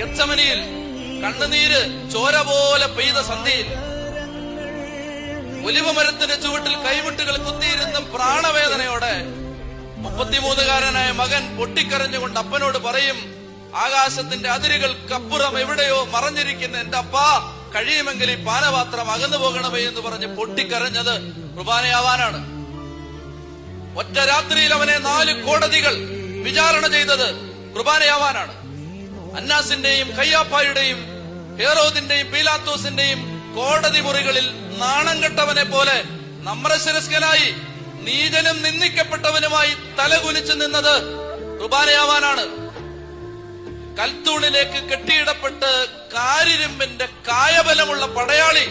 ഗെത്സമനിയിൽ കണ്ണുനീര് ചോര പോലെ പെയ്ത സന്ധ്യയിൽ ഒലിവമരത്തിന്റെ ചുവട്ടിൽ കൈമുട്ടുകൾ കുത്തിയിരുന്ന പ്രാണവേദനയോടെ 33-കാരനായ മകൻ പൊട്ടിക്കരഞ്ഞുകൊണ്ട് അപ്പനോട് പറയും, ആകാശത്തിന്റെ അതിരുകൾക്കപ്പുറം എവിടെയോ മറഞ്ഞിരിക്കുന്ന എന്റെ അപ്പ, കഴിയുമെങ്കിൽ ഈ പാനപാത്രം അകന്നു പോകണമേ എന്ന് പറഞ്ഞ് പൊട്ടിക്കരഞ്ഞത് കുർബാനയാവാനാണ്. ഒറ്റ രാത്രിയിൽ അവനെ 4 കോടതികൾ വിചാരണ ചെയ്തത് കുർബാനയാവാനാണ്. അന്നാസിന്റെയും കയ്യാപ്പായുടെയും ഹേറോദിന്റെയും പീലാത്തോസിന്റെയും കോടതി മുറികളിൽ നാണം കെട്ടവനെ പോലെ നമ്രശിരസ്കനായി നീചനും നിന്ദിക്കപ്പെട്ടവനുമായി തലകുനിച്ചു നിന്നത് കുർബാനയാവാനാണ്. കൽത്തൂണിലേക്ക് കെട്ടിയിടപ്പെട്ട് കാരിരുമ്പിന്റെ കായബലമുള്ള പടയാളി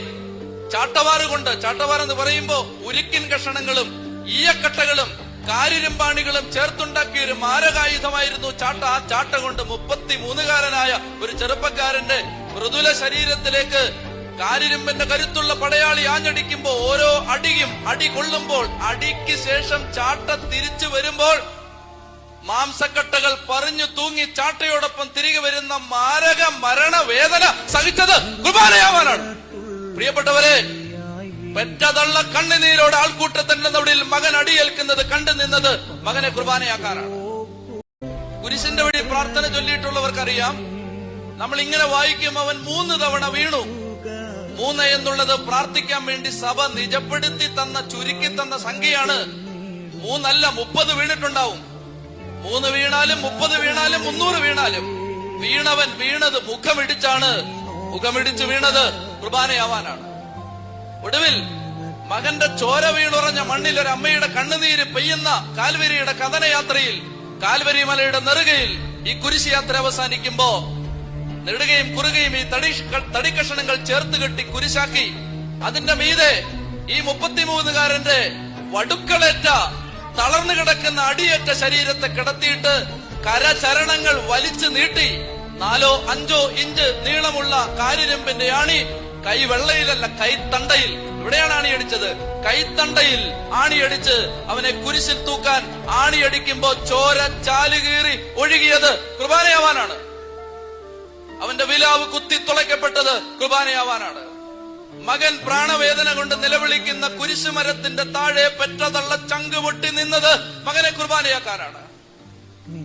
ചാട്ടവാറുകൊണ്ട്, ചാട്ടവാർ എന്ന് പറയുമ്പോ ഉരുക്കിൻ കഷണങ്ങളും ഈയക്കട്ടകളും കാരിരുമ്പാണികളും ചേർത്തുണ്ടാക്കിയ ഒരു മാരകായുധമായിരുന്നു ചാട്ട. ആ ചാട്ട കൊണ്ട് 33-കാരനായ ഒരു ചെറുപ്പക്കാരന്റെ മൃദുല ശരീരത്തിലേക്ക് കാരിരുമ്പിന്റെ കരുത്തുള്ള പടയാളി ആഞ്ഞടിക്കുമ്പോ ഓരോ അടിയും അടി കൊള്ളുമ്പോൾ അടിക്ക് ശേഷം ചാട്ട തിരിച്ചു വരുമ്പോൾ മാംസക്കട്ടകൾ പറഞ്ഞു തൂങ്ങി ചാട്ടയോടൊപ്പം തിരികെ വരുന്ന മാരക മരണവേദന സഹിച്ചത് കുർബാനയാവാനാണ്. പ്രിയപ്പെട്ടവരെ, പെറ്റതള്ള കണ്ണുനീരോടെ ആൾക്കൂട്ടത്തിന്റെ നടുവിൽ മകൻ അടിയേൽക്കുന്നത് കണ്ടു നിന്നത് മകനെ കുർബാനയാക്കാനാണ്. കുരിശിന്റെ വഴി പ്രാർത്ഥന ചൊല്ലിയിട്ടുള്ളവർക്കറിയാം, നമ്മൾ ഇങ്ങനെ വായിക്കും, അവൻ 3 തവണ വീണു. 3 എന്നുള്ളത് പ്രാർത്ഥിക്കാൻ വേണ്ടി സഭ നിജപ്പെടുത്തി തന്ന, ചുരുക്കി തന്ന സംഖ്യയാണ്. 3 അല്ല, 30 വീണിട്ടുണ്ടാവും. 3 വീണാലും 30 വീണാലും 300 വീണാലും വീണവൻ വീണത് മുഖമിടിച്ചാണ്. മുഖമിടിച്ച് വീണത് കുർബാനയാവാനാണ്. ഒടുവിൽ മകന്റെ ചോര വീണുറഞ്ഞ മണ്ണിൽ ഒരു അമ്മയുടെ കണ്ണുനീര് പെയ്യുന്ന കാൽവരിയുടെ കഥനയാത്രയിൽ, കാൽവരി മലയുടെ നെറുകയിൽ ഈ കുരിശ് യാത്ര അവസാനിക്കുമ്പോ നെടുകയും കുറുകയും ഈ തടിക്കഷണങ്ങൾ ചേർത്ത് കെട്ടി കുരിശാക്കി അതിന്റെ മീതെ ഈ 33-കാരന്റെ വടുക്കളേറ്റ തളർന്നു കിടക്കുന്ന അടിയേറ്റ ശരീരത്തെ കിടത്തിയിട്ട് കരചരണങ്ങൾ വലിച്ചു നീട്ടി 4-5 ഇഞ്ച് നീളമുള്ള കാരിരുമ്പിന്റെ ആണി കൈവെള്ളയിലല്ല, കൈത്തണ്ടയിൽ, ഇവിടെയാണ് ആണിയടിച്ചത്, കൈത്തണ്ടയിൽ ആണിയടിച്ച് അവനെ കുരിശിൽ തൂക്കാൻ ആണിയടിക്കുമ്പോ ചോര ചാലുകീറി ഒഴുകിയത് കുർബാനയാവാനാണ്. അവന്റെ വിലാവ് കുത്തി തുളയ്ക്കപ്പെട്ടത് കുർബാനയാവാനാണ്. മകൻ പ്രാണവേദന കൊണ്ട് നിലവിളിക്കുന്ന കുരിശുമരത്തിന്റെ താഴെ പെറ്റതള്ള ചങ്ക് പൊട്ടി നിന്നത് മകനെ കുർബാനയാക്കാനാണ്.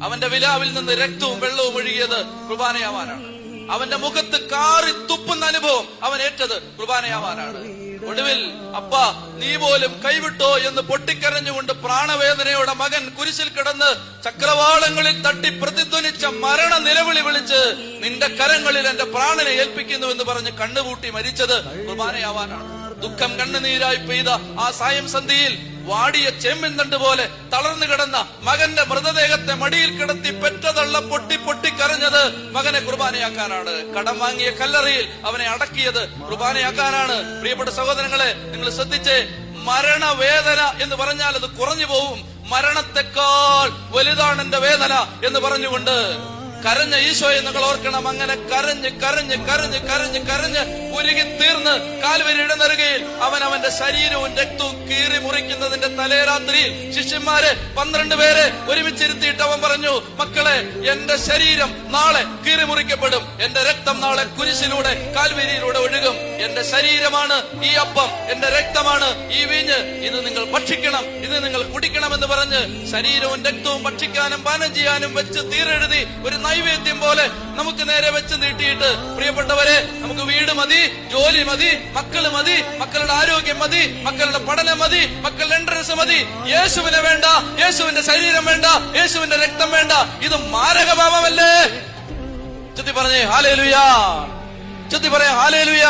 അവന്റെ വിലാവിൽ നിന്ന് രക്തവും വെള്ളവും ഒഴുകിയത് കുർബാനയാവാനാണ്. അവന്റെ മുഖത്ത് കാറി തുപ്പുന്ന അനുഭവം അവൻ ഏറ്റത് കുർബാനയാവാനാണ്. ഒടുവിൽ അപ്പ നീ പോലും കൈവിട്ടോ എന്ന് പൊട്ടിക്കരഞ്ഞുകൊണ്ട് പ്രാണവേദനയോടെ മകൻ കുരിശിൽ കിടന്ന് ചക്രവാളങ്ങളിൽ തട്ടി പ്രതിധ്വനിച്ച മരണ നിലവിളി വിളിച്ച് നിന്റെ കരങ്ങളിൽ എന്റെ പ്രാണനെ ഏൽപ്പിക്കുന്നു എന്ന് പറഞ്ഞ് കണ്ണുപൂട്ടി മരിച്ചത് കുർബാനയാവാനാണ്. ദുഃഖം കണ്ണുനീരായി പെയ്ത ആ സായം സന്ധ്യയിൽ വാടിയ ചെമ്മിന്തണ്ട് പോലെ തളർന്നു കിടന്ന മകന്റെ മൃതദേഹത്തെ മടിയിൽ കിടത്തി പെറ്റതള്ള പൊട്ടി പൊട്ടി കരഞ്ഞത് മകനെ കുർബാനയാക്കാനാണ്. കടം വാങ്ങിയ കല്ലറയിൽ അവനെ അടക്കിയത് കുർബാനയാക്കാനാണ്. പ്രിയപ്പെട്ട സഹോദരങ്ങളെ, നിങ്ങൾ ശ്രദ്ധിച്ചേ, മരണവേദന എന്ന് പറഞ്ഞാൽ അത് കുറഞ്ഞു പോവും. മരണത്തെക്കാൾ വലുതാണ് എന്റെ വേദന എന്ന് പറഞ്ഞുകൊണ്ട് കരഞ്ഞ ഈശോയെ നിങ്ങൾ ഓർക്കണം. അങ്ങനെ കരഞ്ഞ് കരഞ്ഞ് കരഞ്ഞ് കരഞ്ഞ് കരഞ്ഞ് ഉരുകി തീർന്ന് കാൽവരിയുടെ നെറുകയിൽ അവൻ അവന്റെ ശരീരവും രക്തവും കീറി മുറിക്കുന്നതിന്റെ തലേരാത്രിയിൽ ശിഷ്യന്മാരെ 12 പേരെ ഒരുമിച്ചിരുത്തിയിട്ട് അവൻ പറഞ്ഞു, മക്കളെ, എന്റെ ശരീരം നാളെ കീറി മുറിക്കപ്പെടും, എന്റെ രക്തം നാളെ കുരിശിലൂടെ കാൽവരിയിലൂടെ ഒഴുകും. എന്റെ ശരീരമാണ് ഈ അപ്പം, എന്റെ രക്തമാണ് ഈ വീഞ്ഞ്, ഇത് നിങ്ങൾ ഭക്ഷിക്കണം, ഇത് നിങ്ങൾ കുടിക്കണം എന്ന് പറഞ്ഞ് ശരീരവും രക്തവും ഭക്ഷിക്കാനും പാനം ചെയ്യാനും വെച്ച് തീരെഴുതി ഒരു നൈവേദ്യം പോലെ നമുക്ക് നേരെ വെച്ച് നീട്ടിയിട്ട്, പ്രിയപ്പെട്ടവരെ, നമുക്ക് വീട് മതി, ജോലി മതി, മക്കള് മതി, മക്കളുടെ ആരോഗ്യം മതി, മക്കളുടെ പഠനം മതി, മക്കളുടെ എൻട്രൻസ് മതി, യേശുവിനെ വേണ്ട, യേശുവിന്റെ ശരീരം വേണ്ട, യേശുവിന്റെ രക്തം വേണ്ട. ഇത് മാരകപാപമല്ലേ? ചൊല്ലി പറഞ്ഞേ ഹല്ലേലൂയ, ചൊല്ലി പറയാ ഹല്ലേലൂയ.